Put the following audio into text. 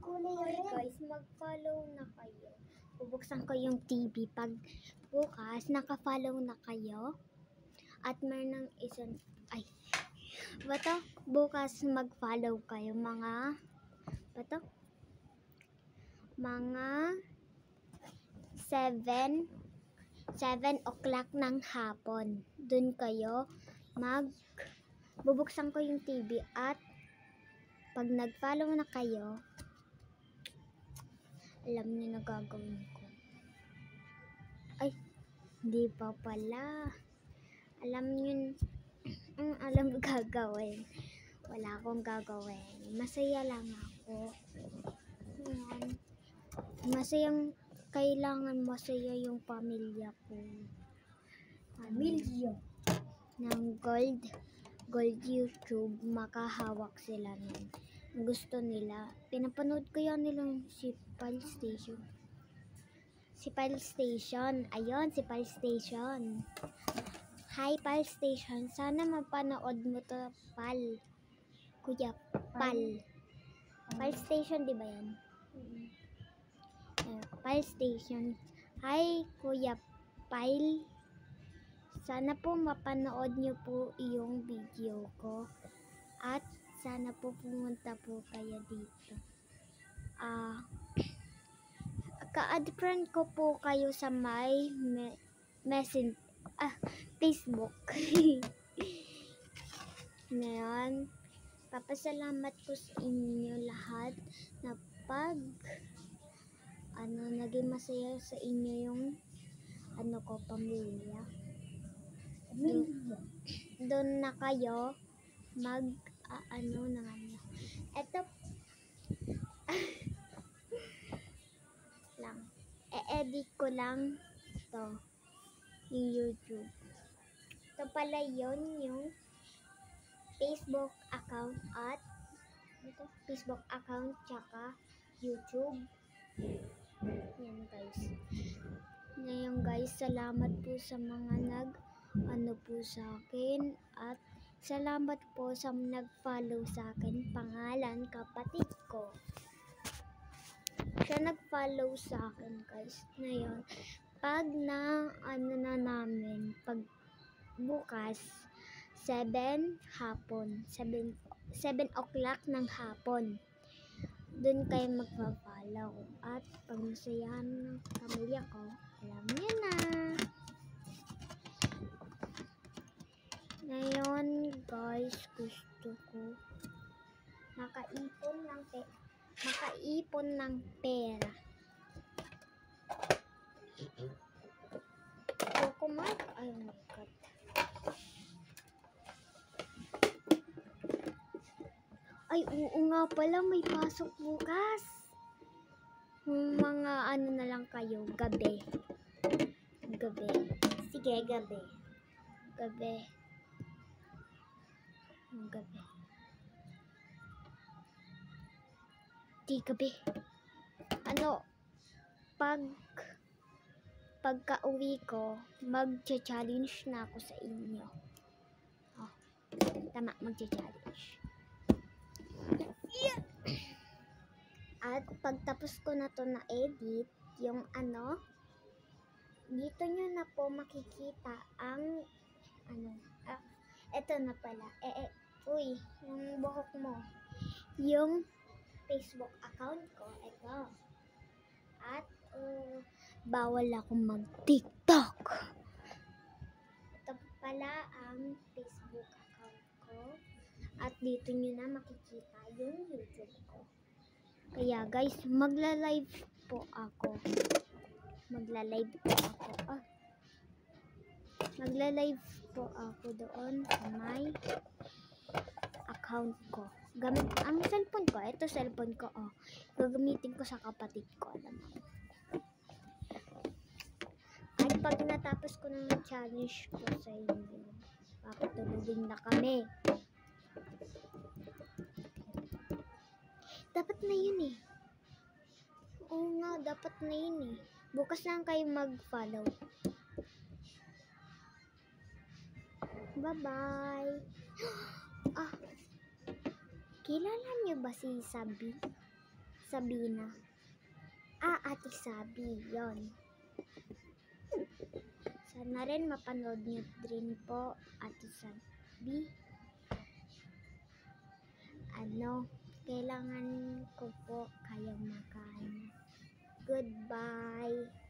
Okay guys, mag-follow na kayo. Bubuksan ko yung TV pag bukas naka-follow na kayo. At meron ng isang, bato, bukas mag-follow kayo mga, bato, mga 7 o'clock ng hapon. Dun kayo bubuksan ko yung TV at pag nag-follow na kayo, alam niyo na gagawin ko. Hindi pa pala. Alam niyo, alam gagawin. Wala akong gagawin. Masaya lang ako. Kailangan masaya yung pamilya ko. Pamilya ng gold YouTube, makahawak sila nun. Gusto nila. Pinapanood ko yan nilang si Pal Station. Ayun, si Pal Station. Hi, Pal Station. Sana mapanood mo to, Pal. Kuya Pal. Pal Station, di ba yan? Pal Station. Hi, Kuya Pal. Sana po mapanood nyo po yung video ko. At sana po pumunta po kayo dito. Ka-add friend ko po kayo sa my Facebook. Ngayon, papasalamat ko sa inyo lahat na pag naging masaya sa inyo yung pamilya. Doon na kayo eto lang, e-edit ko lang to yung YouTube. Ito pala yon yung Facebook account at Facebook account tsaka YouTube. Yan guys. Ngayon guys, salamat po sa mga po sa akin at salamat po sa nag-follow sa akin. Pangalan, kapatid ko. Siya nag-follow sa akin guys. Ngayon, pag namin, pag bukas, 7 o'clock ng hapon. Doon kayo magpa-follow. At pag masayahan ng pamilya ko, alam niyo na. Ngayon guys, gusto ko makaipon ng pera. Oh my God. Ay, oo nga pala, may pasok bukas. Mga na lang kayo, gabi. Sige, gabi. Di gabi. Pagka-uwi ko, mag-challenge na ako sa inyo. Tama, mag-challenge. Yeah. At pagtapos ko na to na edit, yung dito nyo na po makikita ang eto na pala. Yung buhok mo. Yung Facebook account ko, ito. At bawal akong mag-TikTok. Ito pala ang Facebook account ko. At dito nyo na makikita yung YouTube ko. Kaya guys, magla-live po ako. Magla-live po ako doon sa my account ko. Gamit ang cellphone ko. Ito cellphone ko. Gagamitin ko sa kapatid ko. Alam mo. At pag natapos ko ng challenge ko sa inyo, papatulogin na kami. Dapat na yun eh. Oo nga, dapat na yun eh. Bukas lang kayo mag-follow. Bye-bye. Kilala niyo ba si Sabi? Sabina. Ate Sabi, yon. Sana rin mapanood niyo din po, Ate Sabi. Kailangan ko po kayong makain. Goodbye.